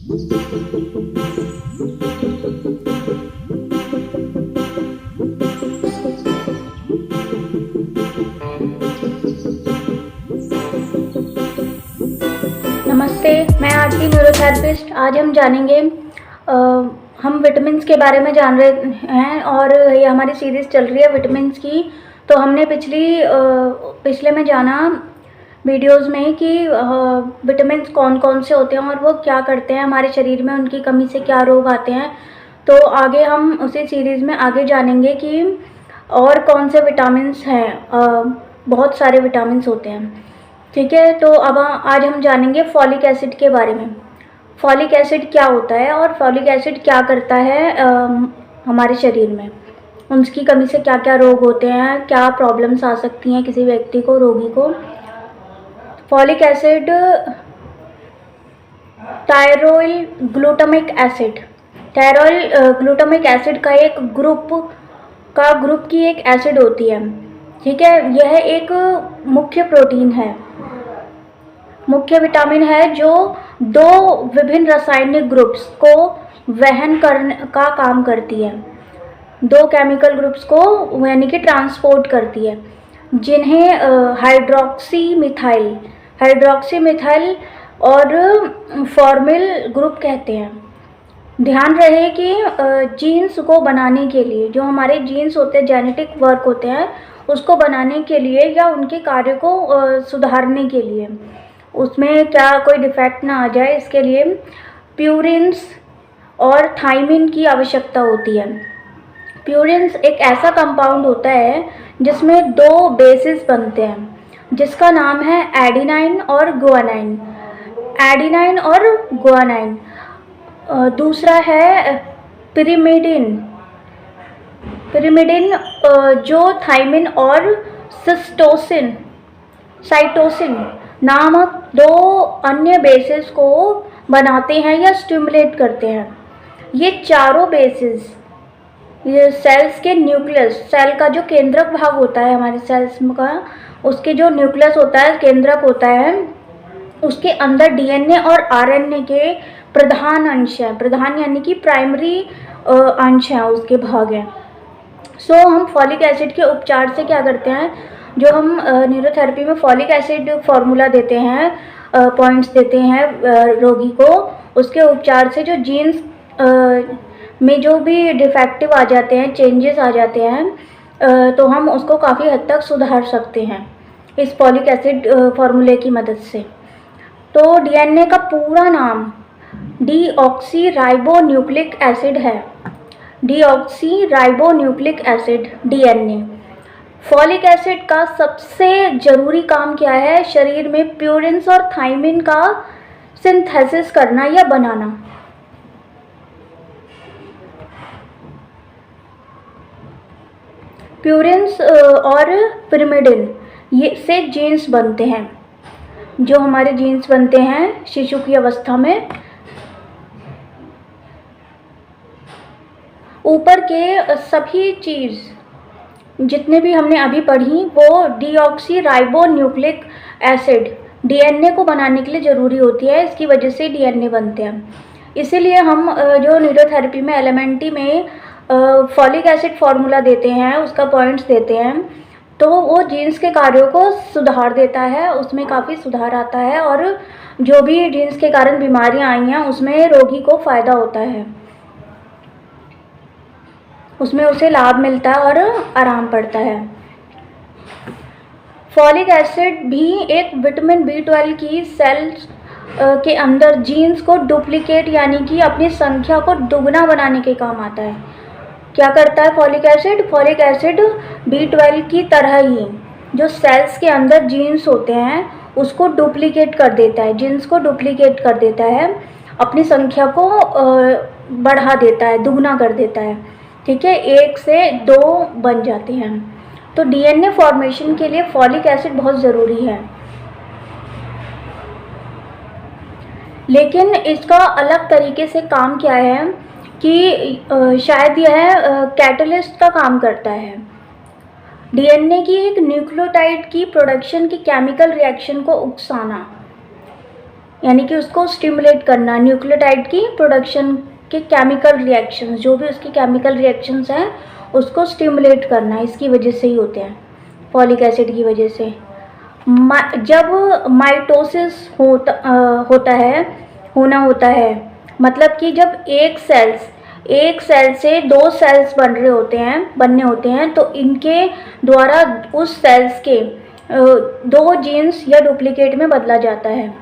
नमस्ते, मैं आरती न्यूरोथेरेपिस्ट। आज हम जानेंगे हम विटामिन्स के बारे में जान रहे हैं और ये हमारी सीरीज़ चल रही है विटामिन्स की। तो हमने पिछले में जाना वीडियोस में कि विटामिन्स कौन कौन से होते हैं और वो क्या करते हैं हमारे शरीर में, उनकी कमी से क्या रोग आते हैं। तो आगे हम उसी सीरीज़ में आगे जानेंगे कि और कौन से विटामिन्स हैं। बहुत सारे विटामिन्स होते हैं, ठीक है। तो अब आज हम जानेंगे फॉलिक एसिड के बारे में। फॉलिक एसिड क्या होता है और फॉलिक एसिड क्या करता है हमारे शरीर में, उसकी कमी से क्या क्या रोग होते हैं, क्या प्रॉब्लम्स आ सकती हैं किसी व्यक्ति को, रोगी को। Folic acid pteroyl glutamic acid, pteroyl glutamic acid का एक ग्रुप की एक एसिड होती है, ठीक है। यह एक मुख्य प्रोटीन है, मुख्य विटामिन है जो दो विभिन्न रासायनिक ग्रुप्स को वहन करने का काम करती है, दो केमिकल ग्रुप्स को यानी कि ट्रांसपोर्ट करती है, जिन्हें हाइड्रोक्सी मिथाइल और फॉर्मिल ग्रुप कहते हैं। ध्यान रहे कि जीन्स को बनाने के लिए, जो हमारे जीन्स होते हैं, जेनेटिक वर्क होते हैं, उसको बनाने के लिए या उनके कार्य को सुधारने के लिए, उसमें क्या कोई डिफेक्ट ना आ जाए, इसके लिए प्यूरिन्स और थायमिन की आवश्यकता होती है। प्यूरिन्स एक ऐसा कंपाउंड होता है जिसमें दो बेसिस बनते हैं, जिसका नाम है एडिनाइन और गुआनाइन। एडिनाइन और गुआनाइन। दूसरा है पिरिमिडिन जो थायमिन और साइटोसिन नामक दो अन्य बेसिस को बनाते हैं या स्टिमुलेट करते हैं। ये चारों बेसिस ये सेल्स के न्यूक्लियस, सेल का जो केंद्रक भाग होता है हमारे सेल्स का, उसके जो न्यूक्लियस होता है, केंद्रक होता है, उसके अंदर डीएनए और आरएनए के प्रधान अंश हैं, प्रधान यानी कि प्राइमरी अंश हैं, उसके भाग हैं। सो हम फॉलिक एसिड के उपचार से क्या करते हैं, जो हम न्यूरोथेरेपी में फॉलिक एसिड फार्मूला देते हैं, पॉइंट्स देते हैं रोगी को, उसके उपचार से जो जीन्स में जो भी डिफेक्टिव आ जाते हैं, चेंजेस आ जाते हैं, तो हम उसको काफ़ी हद तक सुधार सकते हैं इस फॉलिक एसिड फार्मूले की मदद से। तो डीएनए का पूरा नाम डीऑक्सी राइबोन्यूक्लिक एसिड है, deoxy ribonucleic acid, DNA. Folic acid का सबसे ज़रूरी काम क्या है, शरीर में प्यूरिन्स और थायमिन का सिंथेसिस करना या बनाना। प्यूरिन्स और पिरिमिडिन ये से जीन्स बनते हैं, जो हमारे जीन्स बनते हैं शिशु की अवस्था में। ऊपर के सभी चीज़ जितने भी हमने अभी पढ़ी वो डीऑक्सी राइबोन्यूक्लिक एसिड डीएनए को बनाने के लिए ज़रूरी होती है, इसकी वजह से डीएनए बनते हैं। इसीलिए हम जो न्यूरोथेरेपी में एलिमेंटी में फॉलिक एसिड फार्मूला देते हैं, उसका पॉइंट्स देते हैं, तो वो जीन्स के कार्यों को सुधार देता है, उसमें काफ़ी सुधार आता है और जो भी जीन्स के कारण बीमारियां आई हैं उसमें रोगी को फ़ायदा होता है, उसमें उसे लाभ मिलता है और आराम पड़ता है। फॉलिक एसिड भी एक विटामिन B12 की सेल्स के अंदर जीन्स को डुप्लीकेट यानी कि अपनी संख्या को दुगना बनाने के काम आता है। क्या करता है फॉलिक एसिड B12 की तरह ही जो सेल्स के अंदर जीन्स होते हैं उसको डुप्लीकेट कर देता है, जीन्स को डुप्लीकेट कर देता है, अपनी संख्या को बढ़ा देता है, दुगना कर देता है, ठीक है, 1 से 2 बन जाते हैं। तो डीएनए फॉर्मेशन के लिए फॉलिक एसिड बहुत ज़रूरी है, लेकिन इसका अलग तरीके से काम क्या है कि शायद यह कैटलिस्ट का काम करता है। डीएनए की एक न्यूक्लियोटाइड की प्रोडक्शन की केमिकल रिएक्शन को उकसाना, यानी कि उसको स्टिमुलेट करना, न्यूक्लियोटाइड की प्रोडक्शन के केमिकल रिएक्शंस, जो भी उसकी केमिकल रिएक्शंस हैं उसको स्टिमुलेट करना, इसकी वजह से ही होते हैं, फॉलिक एसिड की वजह से। जब माइटोसिस होता है, मतलब कि जब एक सेल से 2 सेल्स बनने होते हैं, तो इनके द्वारा उस सेल्स के 2 जीन्स या डुप्लीकेट में बदला जाता है।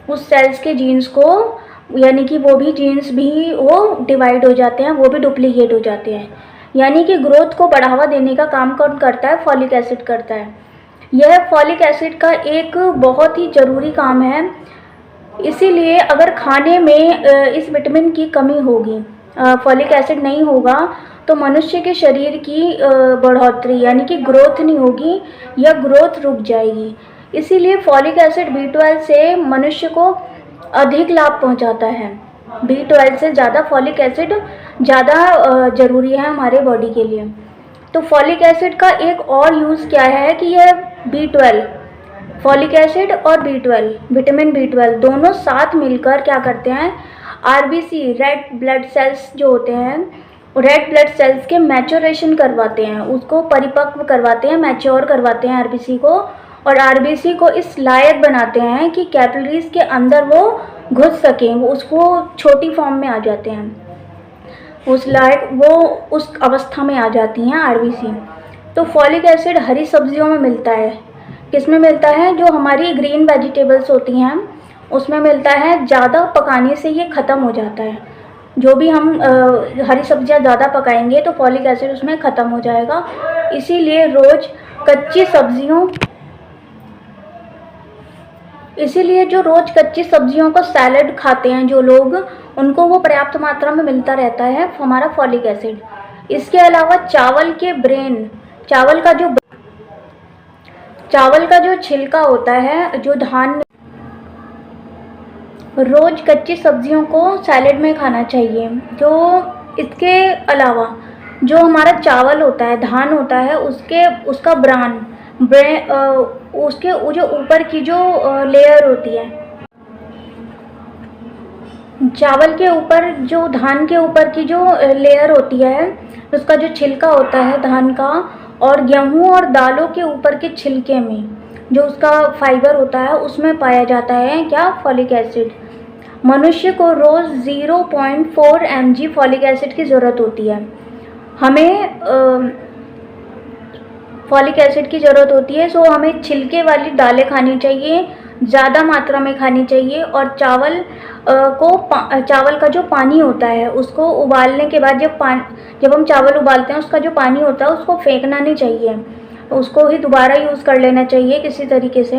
उस सेल्स के जीन्स को, यानी कि वो भी जीन्स भी वो डिवाइड हो जाते हैं, वो भी डुप्लीकेट हो जाते हैं। यानी कि ग्रोथ को बढ़ावा देने का काम कौन करता है? फॉलिक एसिड करता है। यह फॉलिक एसिड का एक बहुत ही ज़रूरी काम है। इसीलिए अगर खाने में इस विटामिन की कमी होगी, फॉलिक एसिड नहीं होगा, तो मनुष्य के शरीर की बढ़ोतरी यानी कि ग्रोथ नहीं होगी या ग्रोथ रुक जाएगी। इसीलिए फॉलिक एसिड B12 से मनुष्य को अधिक लाभ पहुंचाता है। B12 से ज़्यादा फॉलिक एसिड ज़्यादा ज़रूरी है हमारे बॉडी के लिए। तो फॉलिक एसिड का एक और यूज़ क्या है कि यह B12, फॉलिक एसिड और B12, विटामिन B12 दोनों साथ मिलकर क्या करते हैं? RBC, रेड ब्लड सेल्स जो होते हैं, रेड ब्लड सेल्स के मैच्योरेशन करवाते हैं, उसको परिपक्व करवाते हैं, मैच्योर करवाते हैं RBC को, और RBC को इस लायक बनाते हैं कि कैपिलरीज के अंदर वो घुस सकें, वो उसको छोटी फॉर्म में आ जाते हैं, उस लायक वो उस अवस्था में आ जाती हैं RBC। तो फॉलिक एसिड हरी सब्जियों में मिलता है। किस में मिलता है? जो हमारी ग्रीन वेजिटेबल्स होती हैं उसमें मिलता है। ज़्यादा पकाने से ये ख़त्म हो जाता है। जो भी हम हरी सब्जियां ज़्यादा पकाएंगे तो फॉलिक एसिड उसमें ख़त्म हो जाएगा। इसीलिए जो रोज़ कच्ची सब्जियों का सैलड खाते हैं जो लोग, उनको वो पर्याप्त मात्रा में मिलता रहता है हमारा फॉलिक एसिड। इसके अलावा चावल का जो छिलका होता है, जो धान, रोज़ कच्ची सब्जियों को सैलेड में खाना चाहिए। जो इसके अलावा जो हमारा चावल होता है, धान होता है, उसका उसके जो ऊपर की जो लेयर होती है, चावल के ऊपर जो धान के ऊपर की जो लेयर होती है, उसका जो छिलका होता है धान का, और गेहूं और दालों के ऊपर के छिलके में जो उसका फाइबर होता है, उसमें पाया जाता है क्या? Folic acid. मनुष्य को रोज़ 0.4 mg फॉलिक एसिड की ज़रूरत होती है। हमें फॉलिक एसिड की ज़रूरत होती है, सो हमें छिलके वाली दालें खानी चाहिए, ज़्यादा मात्रा में खानी चाहिए। और चावल का जो पानी होता है उसको उबालने के बाद जब हम चावल उबालते हैं, उसका जो पानी होता है उसको फेंकना नहीं चाहिए, उसको ही दोबारा यूज़ कर लेना चाहिए किसी तरीके से,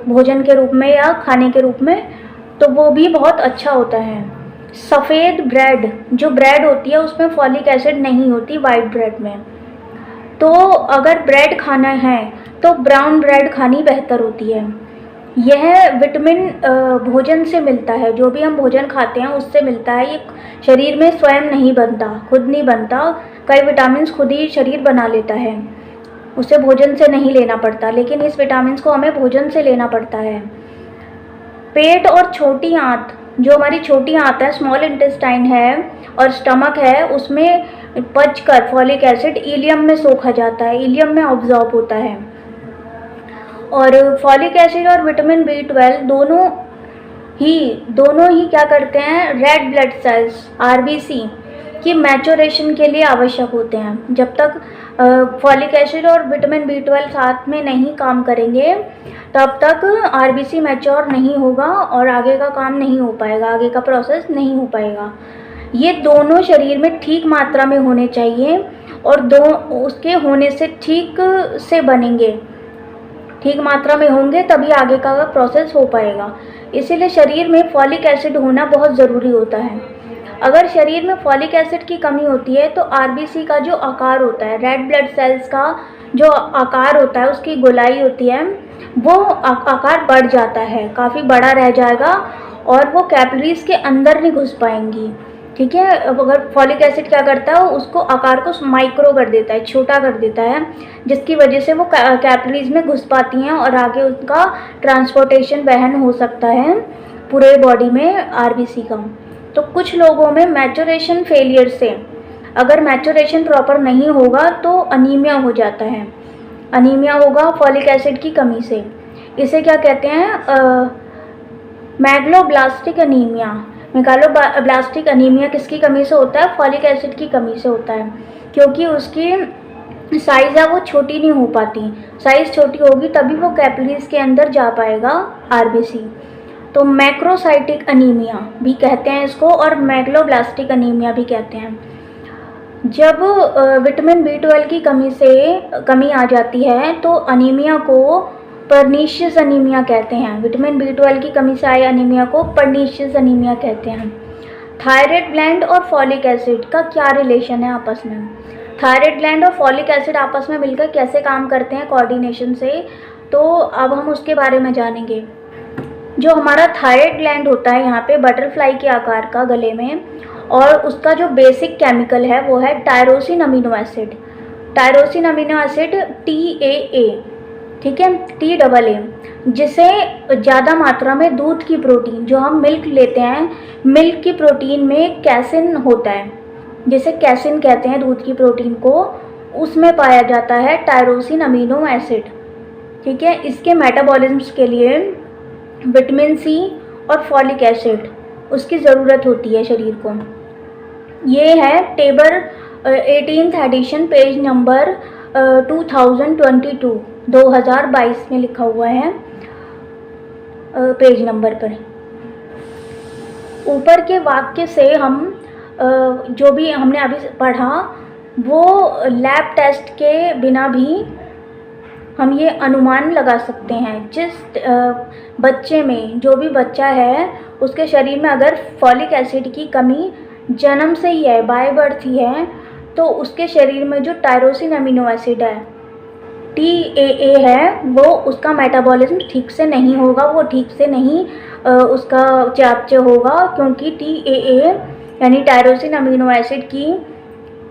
भोजन के रूप में या खाने के रूप में, तो वो भी बहुत अच्छा होता है। सफ़ेद ब्रेड, जो ब्रेड होती है उसमें फॉलिक एसिड नहीं होती, वाइट ब्रेड में। तो अगर ब्रेड खाना है तो ब्राउन ब्रेड खानी बेहतर होती है। यह विटामिन भोजन से मिलता है, जो भी हम भोजन खाते हैं उससे मिलता है। ये शरीर में स्वयं नहीं बनता, खुद नहीं बनता। कई विटामिन खुद ही शरीर बना लेता है, उसे भोजन से नहीं लेना पड़ता, लेकिन इस विटामिन को हमें भोजन से लेना पड़ता है। पेट और छोटी आंत, जो हमारी छोटी आंत है, स्मॉल इंटेस्टाइन है और स्टमक है, उसमें पचकर फॉलिक एसिड इलियम में सोखा जाता है, इलियम में ऑब्जॉर्ब होता है। और फॉलिक एसिड और विटामिन B12 दोनों ही क्या करते हैं? रेड ब्लड सेल्स RBC की मैच्योरेशन के लिए आवश्यक होते हैं। जब तक फॉलिक एसिड और विटामिन B12 साथ में नहीं काम करेंगे, तब तक RBC मैच्योर नहीं होगा और आगे का काम नहीं हो पाएगा, आगे का प्रोसेस नहीं हो पाएगा। ये दोनों शरीर में ठीक मात्रा में होने चाहिए, और उसके होने से ठीक से बनेंगे, ठीक मात्रा में होंगे तभी आगे का प्रोसेस हो पाएगा। इसीलिए शरीर में फॉलिक एसिड होना बहुत ज़रूरी होता है। अगर शरीर में फॉलिक एसिड की कमी होती है तो RBC का जो आकार होता है, रेड ब्लड सेल्स का जो आकार होता है, उसकी गोलाई होती है, वो आकार बढ़ जाता है, काफ़ी बड़ा रह जाएगा और वो कैपिलरीज के अंदर नहीं घुस पाएंगी। ठीक है। अब अगर फॉलिक एसिड क्या करता है, उसको आकार को माइक्रो कर देता है, छोटा कर देता है, जिसकी वजह से वो कैपिलरीज में घुस पाती हैं और आगे उनका ट्रांसपोर्टेशन वहन हो सकता है पूरे बॉडी में आरबीसी का। तो कुछ लोगों में मैचुरेशन फेलियर से, अगर मैचुरेशन प्रॉपर नहीं होगा तो अनीमिया हो जाता है। अनीमिया होगा फॉलिक एसिड की कमी से। इसे क्या कहते हैं, मैग्लोब्लास्टिक अनीमिया। मेगालोब्लास्टिक अनीमिया किसकी कमी से होता है, फॉलिक एसिड की कमी से होता है, क्योंकि उसकी साइज़ है वो छोटी नहीं हो पाती। साइज़ छोटी होगी तभी वो कैपिलरीज के अंदर जा पाएगा आरबीसी। तो मैक्रोसाइटिक अनीमिया भी कहते हैं इसको, और मैग्लोब्लास्टिक अनीमिया भी कहते हैं। जब विटामिन B12 की कमी आ जाती है तो अनीमिया को पर्नीशियस अनीमिया कहते हैं। विटामिन B12 की कमी से आए अनीमिया को पर्नीशियस अनीमिया कहते हैं। थायराइड ग्लैंड और फॉलिक एसिड का क्या रिलेशन है आपस में? थायराइड ग्लैंड और फॉलिक एसिड आपस में मिलकर कैसे काम करते हैं कोऑर्डिनेशन से, तो अब हम उसके बारे में जानेंगे। जो हमारा थायराइड ग्लैंड होता है यहाँ पे बटरफ्लाई के आकार का गले में, और उसका जो बेसिक केमिकल है वो है tyrosine amino acid. Tyrosine amino acid TAA, ठीक है, TAA, जिसे ज़्यादा मात्रा में दूध की प्रोटीन, जो हम मिल्क लेते हैं, मिल्क की प्रोटीन में कैसिन होता है, जिसे कैसिन कहते हैं दूध की प्रोटीन को, उसमें पाया जाता है टायरोसिन अमीनो एसिड। ठीक है। इसके मेटाबॉलिज्म्स के लिए विटामिन C और फॉलिक एसिड उसकी ज़रूरत होती है शरीर को। ये है table 18th addition, page number 2022 में लिखा हुआ है पेज नंबर पर। ऊपर के वाक्य से हम जो भी हमने अभी पढ़ा वो लैब टेस्ट के बिना भी हम ये अनुमान लगा सकते हैं। जिस बच्चे में, जो भी बच्चा है, उसके शरीर में अगर फॉलिक एसिड की कमी जन्म से ही है, बाय बर्थ ही है, तो उसके शरीर में जो टायरोसिन अमीनो एसिड है TAA है, वो उसका मेटाबॉलिज्म ठीक से नहीं होगा, वो ठीक से नहीं उसका चयापचय होगा, क्योंकि TAA यानी टायरोसिन अमीनो एसिड की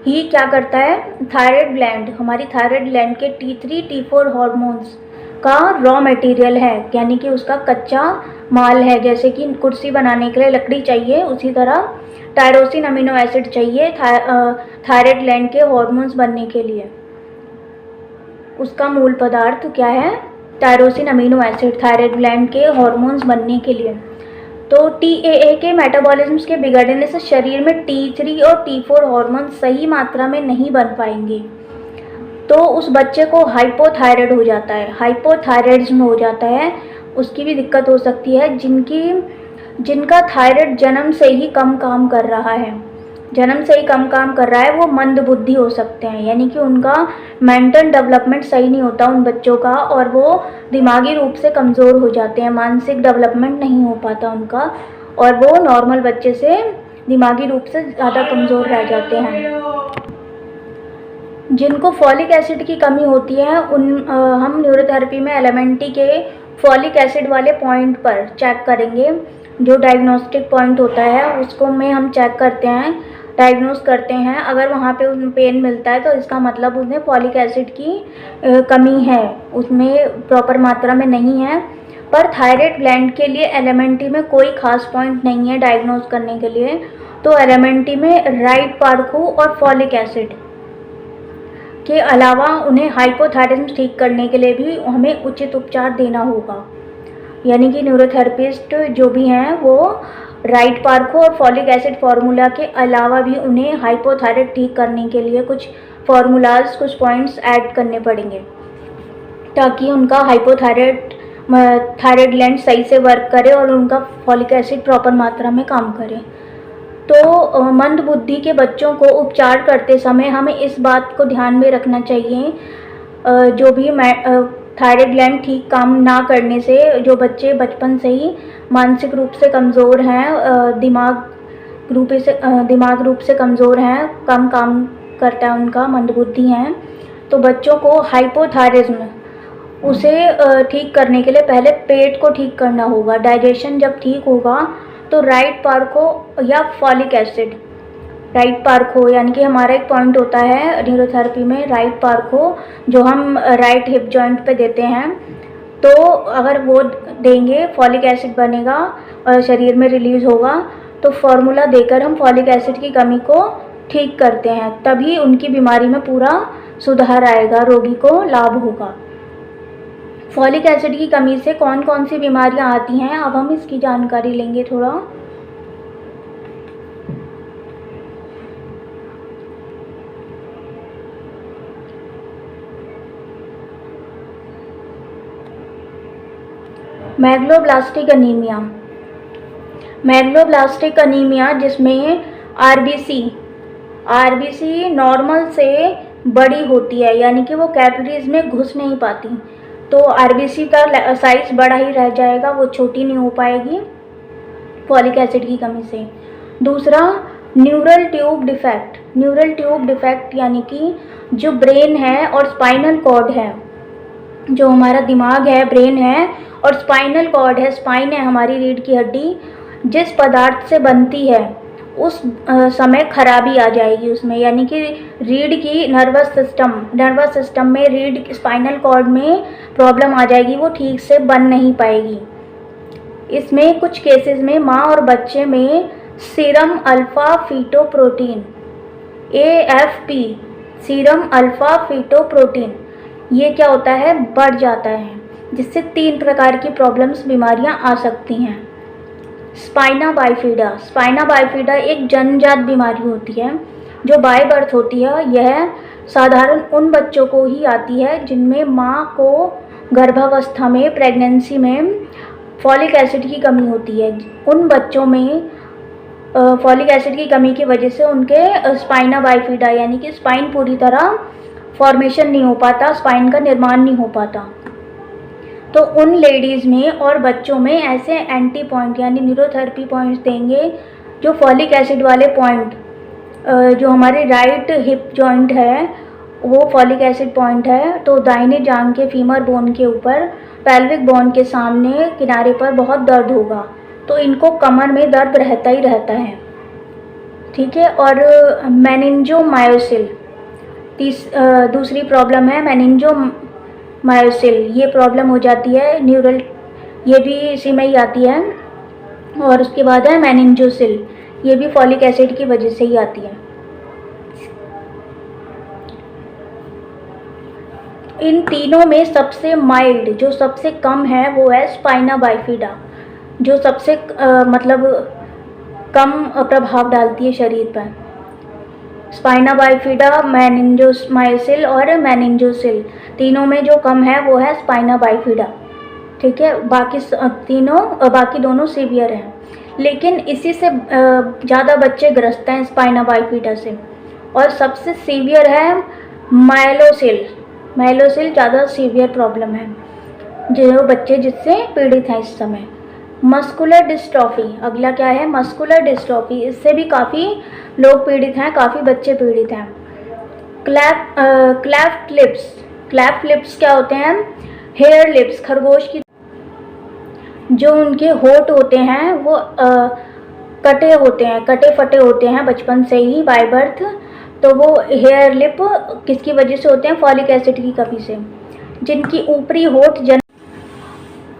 ही क्या करता है, थायराइड ग्लैंड, हमारी थायराइड ग्लैंड के T3 T4 हार्मोन्स का रॉ मटेरियल है, यानी कि उसका कच्चा माल है। जैसे कि कुर्सी बनाने के लिए लकड़ी चाहिए, उसी तरह टायरोसिन अमीनो एसिड चाहिए थायराइड ग्लैंड के हार्मोन्स बनने के लिए। उसका मूल पदार्थ क्या है, tyrosine amino acid, thyroid gland के हार्मोन्स बनने के लिए। तो TAA के मेटाबॉलिज्म्स के बिगड़ने से शरीर में T3 और T4 हार्मोन सही मात्रा में नहीं बन पाएंगे, तो उस बच्चे को हाइपोथायराइड हो जाता है, हाइपोथायराइडिज्म हो जाता है। उसकी भी दिक्कत हो सकती है जिनका थायराइड जन्म से ही कम काम कर रहा है, वो मंद बुद्धि हो सकते हैं, यानी कि उनका मेंटल डेवलपमेंट सही नहीं होता उन बच्चों का, और वो दिमागी रूप से कमज़ोर हो जाते हैं, मानसिक डेवलपमेंट नहीं हो पाता उनका, और वो नॉर्मल बच्चे से दिमागी रूप से ज़्यादा कमज़ोर रह जाते हैं। जिनको फॉलिक एसिड की कमी होती है हम न्यूरोथेरेपी में एलिमेंटी के फॉलिक एसिड वाले पॉइंट पर चेक करेंगे। जो डायग्नोस्टिक पॉइंट होता है उसको में हम चेक करते हैं, डायग्नोस करते हैं। अगर वहाँ पे उन्हें पेन मिलता है तो इसका मतलब उन्हें फॉलिक एसिड की कमी है, उसमें प्रॉपर मात्रा में नहीं है। पर थायराइड ग्लैंड के लिए एलिमेंटी में कोई खास पॉइंट नहीं है डायग्नोस करने के लिए। तो एलिमेंटी में राइट पार्को और फॉलिक एसिड के अलावा उन्हें हाइपोथायराइडिज्म ठीक करने के लिए भी हमें उचित उपचार देना होगा, यानी कि न्यूरोथेरेपिस्ट जो भी हैं वो राइट पार्को और फॉलिक एसिड फार्मूला के अलावा भी उन्हें हाइपोथायराइड ठीक करने के लिए कुछ फार्मूलाज, कुछ पॉइंट्स ऐड करने पड़ेंगे, ताकि उनका थायराइड ग्लैंड सही से वर्क करे और उनका फॉलिक एसिड प्रॉपर मात्रा में काम करे। तो मंद बुद्धि के बच्चों को उपचार करते समय हमें इस बात को ध्यान में रखना चाहिए, जो भी थायराइड ग्लैंड ठीक काम ना करने से जो बच्चे बचपन से ही मानसिक रूप से कमज़ोर हैं, दिमाग रूप से कमज़ोर हैं, कम काम करता है उनका, मंदबुद्धि हैं, तो बच्चों को हाइपोथायराइडिज्म उसे ठीक करने के लिए पहले पेट को ठीक करना होगा। डाइजेशन जब ठीक होगा तो राइट पार्को या फॉलिक एसिड राइट पार्क हो, यानी कि हमारा एक पॉइंट होता है न्यूरोथेरेपी में राइट पार्क हो, जो हम राइट हिप जॉइंट पे देते हैं। तो अगर वो देंगे फॉलिक एसिड बनेगा और शरीर में रिलीज़ होगा, तो फार्मूला देकर हम फॉलिक एसिड की कमी को ठीक करते हैं, तभी उनकी बीमारी में पूरा सुधार आएगा, रोगी को लाभ होगा। फॉलिक एसिड की कमी से कौन कौन सी बीमारियां आती हैं, अब हम इसकी जानकारी लेंगे थोड़ा। Megaloblastic anaemia. मैग्लोब्लास्टिक अनीमिया जिसमें आरबीसी नॉर्मल से बड़ी होती है, यानी कि वो कैपिलरीज में घुस नहीं पाती, तो आरबीसी का साइज बड़ा ही रह जाएगा, वो छोटी नहीं हो पाएगी फॉलिक एसिड की कमी से। दूसरा, neural tube defect. Neural tube defect यानी कि जो ब्रेन है और स्पाइनल कॉर्ड है, जो हमारा दिमाग है, ब्रेन है और स्पाइनल कॉर्ड है, स्पाइन है हमारी रीढ़ की हड्डी, जिस पदार्थ से बनती है उस समय खराबी आ जाएगी उसमें, यानी कि रीढ़ की नर्वस सिस्टम में रीढ़ स्पाइनल कॉर्ड में प्रॉब्लम आ जाएगी, वो ठीक से बन नहीं पाएगी। इसमें कुछ केसेस में माँ और बच्चे में serum alpha fetoprotein AFP, serum alpha fetoprotein, ये क्या होता है, बढ़ जाता है, जिससे 3 प्रकार की प्रॉब्लम्स बीमारियां आ सकती हैं। स्पाइना बाइफिडा एक जन्मजात बीमारी होती है जो बाय बर्थ होती है। यह साधारण उन बच्चों को ही आती है जिनमें माँ को गर्भावस्था में, प्रेगनेंसी में फॉलिक एसिड की कमी होती है। उन बच्चों में फॉलिक एसिड की कमी की वजह से उनके स्पाइना बाइफिडा यानी कि स्पाइन पूरी तरह फॉर्मेशन नहीं हो पाता, स्पाइन का निर्माण नहीं हो पाता। तो उन लेडीज़ में और बच्चों में ऐसे एंटी पॉइंट यानी न्यूरोथेरेपी पॉइंट्स देंगे, जो फॉलिक एसिड वाले पॉइंट, जो हमारे राइट हिप जॉइंट है वो फॉलिक एसिड पॉइंट है, तो दाहिने जांघ के फीमर बोन के ऊपर पेल्विक बोन के सामने किनारे पर बहुत दर्द होगा, तो इनको कमर में दर्द रहता ही रहता है, ठीक है। और मेनिंजोमायोसिल दूसरी प्रॉब्लम है, मेनिंजोमायोसिल, ये प्रॉब्लम हो जाती है न्यूरल, ये भी इसी में ही आती है। और उसके बाद है मेनिंजोसिल, ये भी फॉलिक एसिड की वजह से ही आती है। इन तीनों में सबसे माइल्ड, जो सबसे कम है, वो है स्पाइना बाइफिडा, जो सबसे मतलब कम प्रभाव डालती है शरीर पर। स्पाइना बाइफिडा, मेनिंजोमायोसिल और मेनिंजोसिल, तीनों में जो कम है वो है स्पाइना बाइफिडा, ठीक है। बाकी दोनों सीवियर हैं, लेकिन इसी से ज़्यादा बच्चे ग्रस्त हैं स्पाइना बाइफिडा से। और सबसे सीवियर है माइलोसिल ज़्यादा सीवियर प्रॉब्लम है, जो बच्चे जिससे पीड़ित हैं इस समय। मस्कुलर डिस्ट्रॉफी, अगला क्या है, मस्कुलर डिस्ट्रॉफी, इससे भी काफ़ी लोग पीड़ित हैं, काफ़ी बच्चे पीड़ित हैं। क्लेफ्ट लिप्स क्या होते हैं, हेयर लिप्स, खरगोश की जो उनके होंठ होते हैं वो कटे फटे होते हैं बचपन से ही बाय बर्थ, तो वो हेयर लिप किसकी वजह से होते हैं, फॉलिक एसिड की कमी से। जिनकी ऊपरी होंठ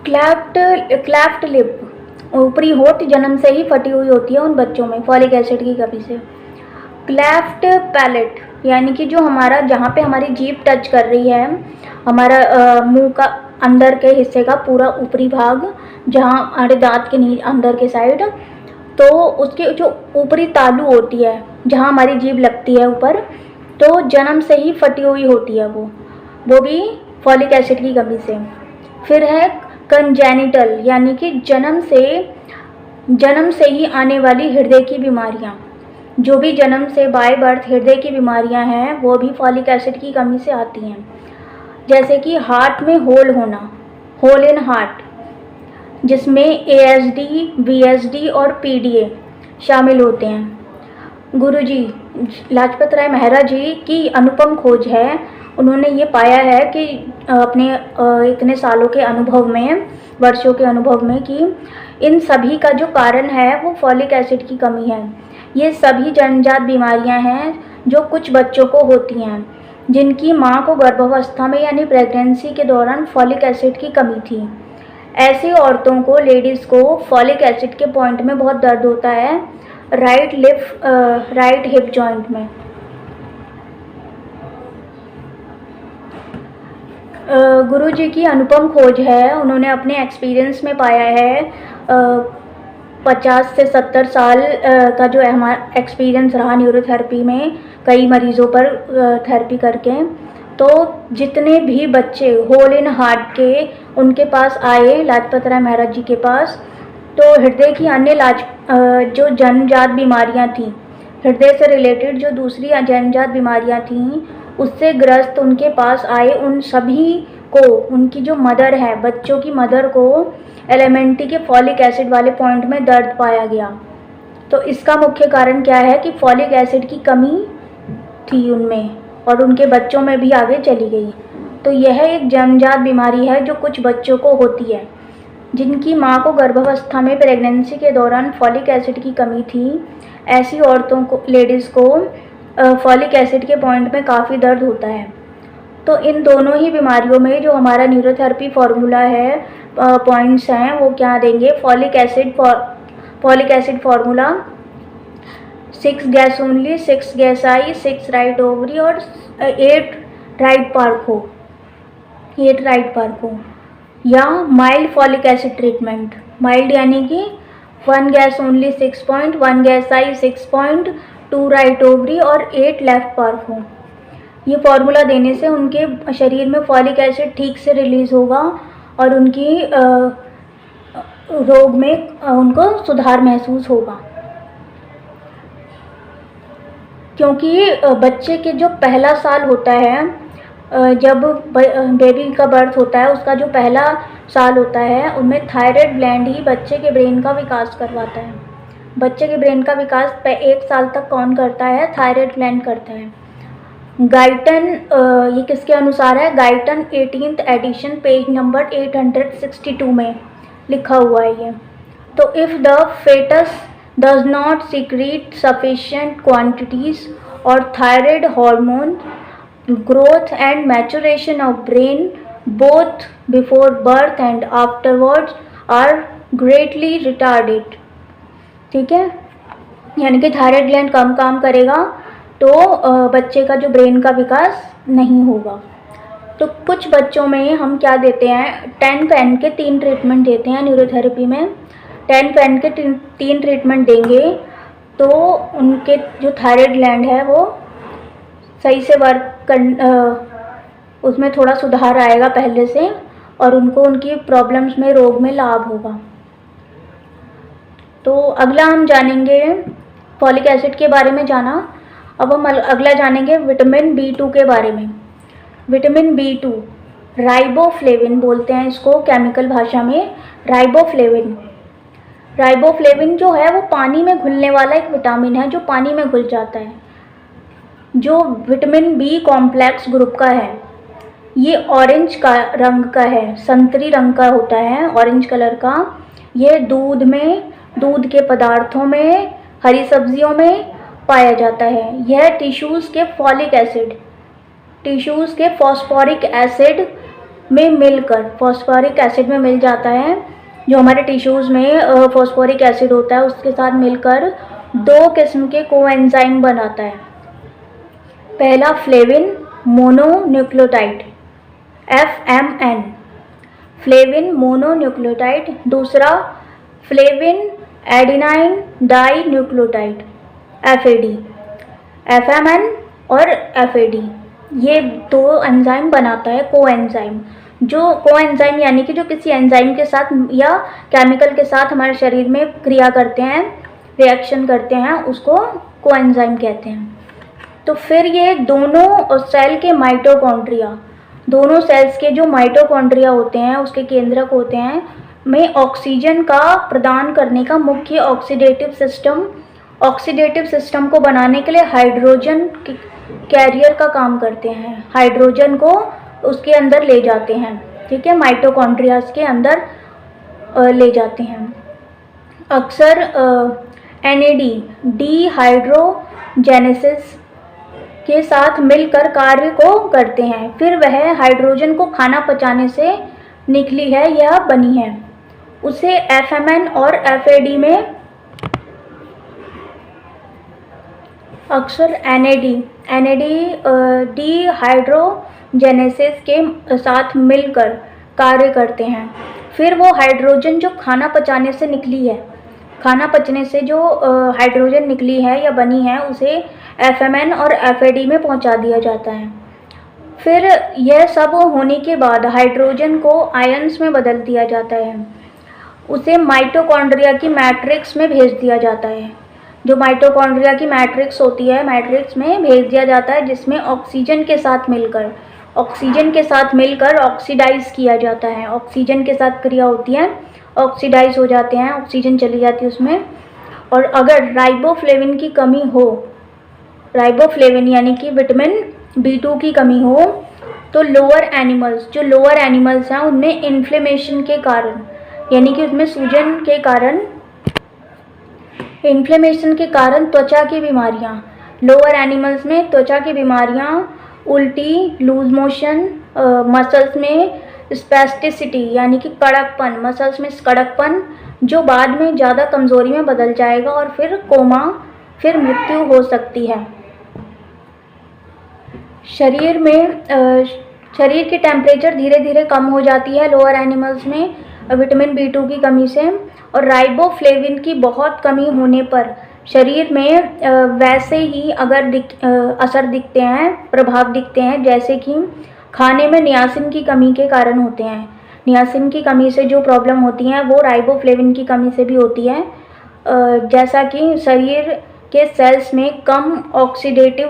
क्लेफ्ट लिप, ऊपरी होंठ जन्म से ही फटी हुई होती है उन बच्चों में फॉलिक एसिड की कमी से। क्लेफ्ट पैलेट यानी कि जो हमारा, जहाँ पे हमारी जीभ टच कर रही है, हमारा मुंह का अंदर के हिस्से का पूरा ऊपरी भाग, जहाँ हमारे दांत के अंदर के साइड, तो उसके जो ऊपरी तालू होती है जहाँ हमारी जीभ लगती है ऊपर, तो जन्म से ही फटी हुई होती है वो भी फॉलिक एसिड की कमी से। फिर है कंजेनिटल यानी कि जन्म से ही आने वाली हृदय की बीमारियाँ, जो भी जन्म से बाय बर्थ हृदय की बीमारियाँ हैं वो भी फॉलिक एसिड की कमी से आती हैं। जैसे कि हार्ट में होल होना, होल इन हार्ट, जिसमें ASD, VSD और PDA शामिल होते हैं। गुरुजी लाजपत राय मेहरा जी की अनुपम खोज है, उन्होंने ये पाया है कि अपने इतने सालों के अनुभव में, वर्षों के अनुभव में, कि इन सभी का जो कारण है वो फॉलिक एसिड की कमी है। ये सभी जन्मजात बीमारियां हैं जो कुछ बच्चों को होती हैं जिनकी मां को गर्भावस्था में यानी प्रेगनेंसी के दौरान फॉलिक एसिड की कमी थी। ऐसी औरतों को, लेडीज़ को फॉलिक एसिड के पॉइंट में बहुत दर्द होता है, राइट हिप जॉइंट में। गुरुजी की अनुपम खोज है। उन्होंने अपने एक्सपीरियंस में पाया है 50 से 70 साल का जो हमारा एक्सपीरियंस रहा न्यूरोथेरेपी में, कई मरीज़ों पर थेरेपी करके, तो जितने भी बच्चे होल इन हार्ट के उनके पास आए लाजपत राय महाराज जी के पास, तो हृदय की अन्य जो जन्मजात बीमारियां थीं, हृदय से रिलेटेड जो दूसरी जन्मजात बीमारियां थीं, उससे ग्रस्त उनके पास आए उन सभी को, उनकी जो मदर है, बच्चों की मदर को एलिमेंट्री के फॉलिक एसिड वाले पॉइंट में दर्द पाया गया। तो इसका मुख्य कारण क्या है कि फॉलिक एसिड की कमी थी उनमें और उनके बच्चों में भी आगे चली गई। तो यह एक जन्मजात बीमारी है जो कुछ बच्चों को होती है जिनकी मां को गर्भावस्था में प्रेगनेंसी के दौरान फॉलिक एसिड की कमी थी। ऐसी औरतों को, लेडीज़ को फॉलिक एसिड के पॉइंट में काफ़ी दर्द होता है। तो इन दोनों ही बीमारियों में जो हमारा न्यूरोथेरेपी फार्मूला है, पॉइंट्स हैं, वो क्या देंगे? Folic acid formula 6 gas only, 6 gas आई, 6 राइट ओवरी और 8 राइट पार्को, 8 राइट पार्को। या mild folic acid treatment, mild यानी कि 1 गैस ओनली 6 पॉइंट, 1 गैस आई 6 पॉइंट, 2 राइट ओवरी और 8 लेफ्ट पार्को। ये फार्मूला देने से उनके शरीर में फॉलिक एसिड ठीक से रिलीज़ होगा और उनकी रोग में उनको सुधार महसूस होगा। क्योंकि बच्चे के जो पहला साल होता है, जब बेबी का बर्थ होता है, उसका जो पहला साल होता है, उनमें थायराइड ग्लैंड ही बच्चे के ब्रेन का विकास करवाता है। बच्चे के ब्रेन का विकास 1 साल तक कौन करता है? थायराइड ग्लैंड करता है। गाइटन, ये किसके अनुसार है? Guyton 18th addition, page number 862 में लिखा हुआ है ये। तो if the fetus does not secrete sufficient quantities or thyroid hormone, growth and maturation of brain both before birth and afterwards are greatly retarded। ठीक है, यानी कि थायराइड ग्लैंड कम काम करेगा तो बच्चे का जो ब्रेन का विकास नहीं होगा। तो कुछ बच्चों में हम क्या देते हैं? 10 पेन के 3 ट्रीटमेंट देते हैं न्यूरोथेरेपी में। 10 पेन के 3 ट्रीटमेंट देंगे तो उनके जो थायराइड ग्लैंड है वो सही से उसमें थोड़ा सुधार आएगा पहले से, और उनको उनकी प्रॉब्लम्स में, रोग में लाभ होगा। तो अगला हम जानेंगे फॉलिक एसिड के बारे में जाना। अब हम अगला जानेंगे विटामिन B2 के बारे में। विटामिन B2 राइबोफ्लेविन बोलते हैं इसको केमिकल भाषा में, राइबोफ्लेविन। राइबोफ्लेविन जो है वो पानी में घुलने वाला एक विटामिन है जो पानी में घुल जाता है, जो विटामिन बी कॉम्प्लेक्स ग्रुप का है। ये ऑरेंज का रंग का है, संतरी रंग का होता है, ऑरेंज कलर का। ये दूध में, दूध के पदार्थों में, हरी सब्जियों में पाया जाता है। यह टिश्यूज़ के फॉलिक एसिड, टिश्यूज़ के फॉस्फोरिक एसिड में मिलकर, फॉस्फोरिक एसिड में मिल जाता है। जो हमारे टिश्यूज़ में फॉस्फोरिक एसिड होता है उसके साथ मिलकर 2 किस्म के कोएंजाइम बनाता है। पहला flavin mononucleotide, FMN, flavin mononucleotide. दूसरा flavin adenine dinucleotide, FAD, FMN और FAD। ये 2 एंजाइम बनाता है, कोएंजाइम। जो कोएंजाइम यानी कि जो किसी एंजाइम के साथ या केमिकल के साथ हमारे शरीर में क्रिया करते हैं, रिएक्शन करते हैं, उसको कोएंजाइम कहते हैं। तो फिर ये दोनों सेल के माइटोकॉन्ड्रिया, दोनों सेल्स के जो माइटोकॉन्ड्रिया होते हैं, उसके केंद्रक होते हैं, में ऑक्सीजन का प्रदान करने का मुख्य ऑक्सीडेटिव सिस्टम को बनाने के लिए हाइड्रोजन कैरियर का काम करते हैं। हाइड्रोजन को उसके अंदर ले जाते हैं, ठीक है, माइटोकॉन्ड्रियाज के अंदर ले जाते हैं। अक्सर NAD डिहाइड्रोजेनेसिस के साथ मिलकर कार्य को करते हैं। फिर वह हाइड्रोजन को खाना पचाने से निकली है या बनी है, उसे FMN और FAD में अक्सर NAD डिहाइड्रोजेनेसिस के साथ मिलकर कार्य करते हैं। फिर वो हाइड्रोजन जो खाना पचाने से निकली है, खाना पचने से जो हाइड्रोजन निकली है या बनी है, उसे FMN और FAD में पहुंचा दिया जाता है। फिर यह सब होने के बाद हाइड्रोजन को आयंस में बदल दिया जाता है, उसे माइटोकॉन्ड्रिया की मैट्रिक्स में भेज दिया जाता है। जो माइटोकॉन्ड्रिया की मैट्रिक्स होती है, मैट्रिक्स में भेज दिया जाता है, जिसमें ऑक्सीजन के साथ मिलकर ऑक्सीडाइज किया जाता है। ऑक्सीजन के साथ क्रिया होती है, ऑक्सीडाइज हो जाते हैं, ऑक्सीजन चली जाती है उसमें। और अगर राइबोफ्लेविन की कमी हो, राइबोफ्लेविन यानी कि विटामिन B2 की कमी हो, तो लोअर एनिमल्स हैं उनमें इन्फ्लेमेशन के कारण, यानी कि उसमें सूजन के कारण, इन्फ्लेमेशन के कारण त्वचा की बीमारियां, लोअर एनिमल्स में त्वचा की बीमारियां, उल्टी, लूज मोशन, मसल्स में स्पेस्टिसिटी यानी कि कड़कपन, मसल्स में कड़कपन, जो बाद में ज़्यादा कमज़ोरी में बदल जाएगा और फिर कोमा, फिर मृत्यु हो सकती है। शरीर की टेम्परेचर धीरे धीरे कम हो जाती है लोअर एनिमल्स में विटामिन B2 की कमी से, और राइबोफ्लेविन की बहुत कमी होने पर शरीर में वैसे ही अगर असर दिखते हैं, प्रभाव दिखते हैं, जैसे कि खाने में नियासिन की कमी के कारण होते हैं। नियासिन की कमी से जो प्रॉब्लम होती हैं वो राइबोफ्लेविन की कमी से भी होती है। जैसा कि शरीर के सेल्स में कम ऑक्सीडेटिव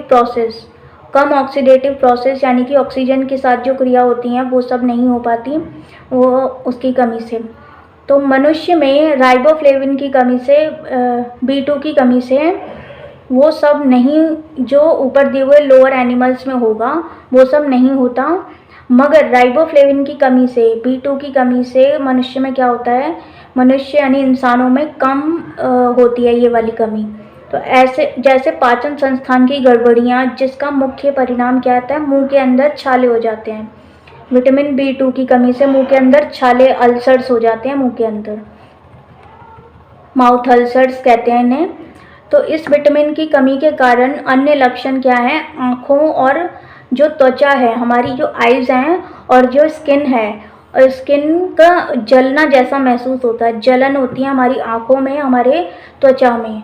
प्रोसेस यानी कि ऑक्सीजन के साथ जो क्रिया होती हैं वो सब नहीं हो पाती, वो उसकी कमी से। तो मनुष्य में राइबोफ्लेविन की कमी से, B2 की कमी से वो सब नहीं, जो ऊपर दिए हुए लोअर एनिमल्स में होगा वो सब नहीं होता, मगर राइबोफ्लेविन की कमी से, B2 की कमी से मनुष्य में क्या होता है, मनुष्य यानी इंसानों में कम होती है ये वाली कमी। तो ऐसे जैसे पाचन संस्थान की गड़बड़ियाँ, जिसका मुख्य परिणाम क्या आता है, मुंह के अंदर छाले हो जाते हैं। विटामिन B2 की कमी से मुंह के अंदर छाले, अल्सर्स हो जाते हैं मुंह के अंदर, माउथ अल्सर्स कहते हैं इन्हें। तो इस विटामिन की कमी के कारण अन्य लक्षण क्या है, आँखों और जो त्वचा है, हमारी जो आइज़ हैं और जो स्किन है, और स्किन का जलना जैसा महसूस होता है, जलन होती है हमारी आँखों में, हमारे त्वचा में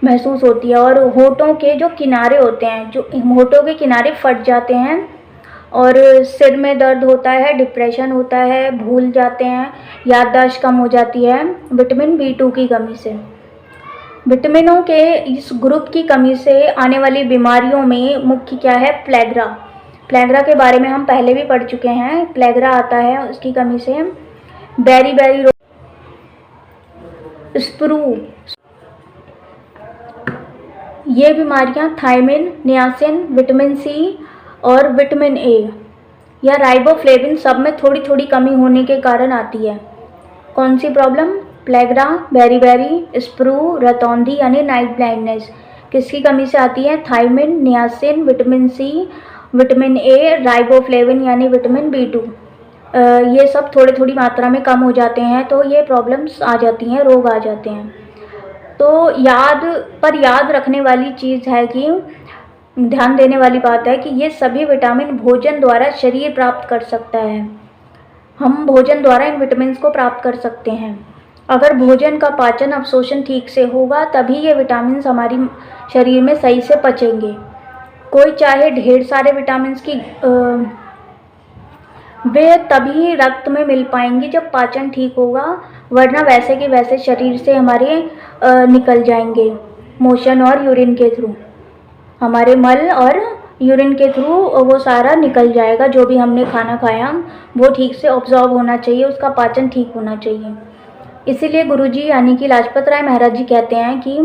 महसूस होती है। और होठों के जो किनारे होते हैं, जो होठों के किनारे फट जाते हैं, और सिर में दर्द होता है, डिप्रेशन होता है, भूल जाते हैं, याददाश्त कम हो जाती है विटामिन B2 की कमी से। विटामिनों के इस ग्रुप की कमी से आने वाली बीमारियों में मुख्य क्या है, प्लेग्रा के बारे में हम पहले भी पढ़ चुके हैं। प्लेग्रा आता है उसकी कमी से, बेरी स्प्रू, ये बीमारियां थायमिन, नियासिन, विटामिन C और विटामिन A या राइबोफ्लेविन सब में थोड़ी थोड़ी कमी होने के कारण आती है। कौन सी प्रॉब्लम, प्लेग्रा, बेरी स्प्रू, रतौंधी यानी नाइट ब्लाइंडनेस, किसकी कमी से आती है, thiamine, niacin, vitamin C, vitamin A, riboflavin यानी विटामिन B2। ये सब थोड़ी थोड़ी मात्रा में कम हो जाते हैं तो ये प्रॉब्लम्स आ जाती हैं, रोग आ जाते हैं। तो याद रखने वाली चीज़ है कि ध्यान देने वाली बात है कि ये सभी विटामिन भोजन द्वारा शरीर प्राप्त कर सकता है। हम भोजन द्वारा इन विटामिन को प्राप्त कर सकते हैं। अगर भोजन का पाचन अवशोषण ठीक से होगा तभी ये विटामिन हमारी शरीर में सही से पचेंगे। कोई चाहे ढेर सारे विटामिन की वे तभी रक्त में मिल पाएंगी जब पाचन ठीक होगा, वरना वैसे के वैसे शरीर से हमारे निकल जाएंगे मोशन और यूरिन के थ्रू, हमारे मल और यूरिन के थ्रू वो सारा निकल जाएगा। जो भी हमने खाना खाया वो ठीक से ऑब्जॉर्ब होना चाहिए, उसका पाचन ठीक होना चाहिए। इसीलिए गुरुजी यानी कि लाजपत राय महाराज जी कहते हैं कि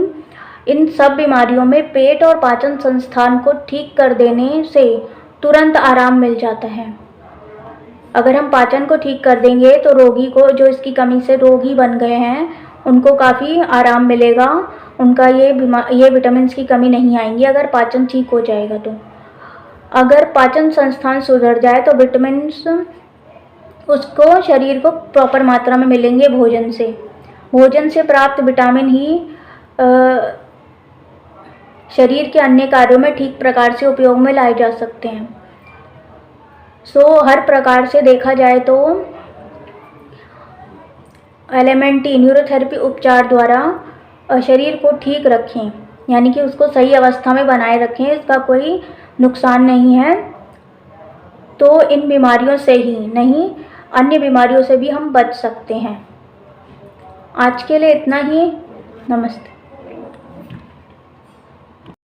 इन सब बीमारियों में पेट और पाचन संस्थान को ठीक कर देने से तुरंत आराम मिल जाता है। अगर हम पाचन को ठीक कर देंगे तो रोगी को, जो इसकी कमी से रोगी बन गए हैं, उनको काफ़ी आराम मिलेगा उनका ये विटामिन्स की कमी नहीं आएंगी अगर पाचन ठीक हो जाएगा। तो अगर पाचन संस्थान सुधर जाए तो विटामिन्स उसको शरीर को प्रॉपर मात्रा में मिलेंगे भोजन से प्राप्त विटामिन ही शरीर के अन्य कार्यों में ठीक प्रकार से उपयोग में लाए जा सकते हैं। हर प्रकार से देखा जाए तो एलिमेंटी न्यूरोथेरेपी उपचार द्वारा शरीर को ठीक रखें, यानी कि उसको सही अवस्था में बनाए रखें, इसका कोई नुकसान नहीं है। तो इन बीमारियों से ही नहीं, अन्य बीमारियों से भी हम बच सकते हैं। आज के लिए इतना ही। नमस्ते।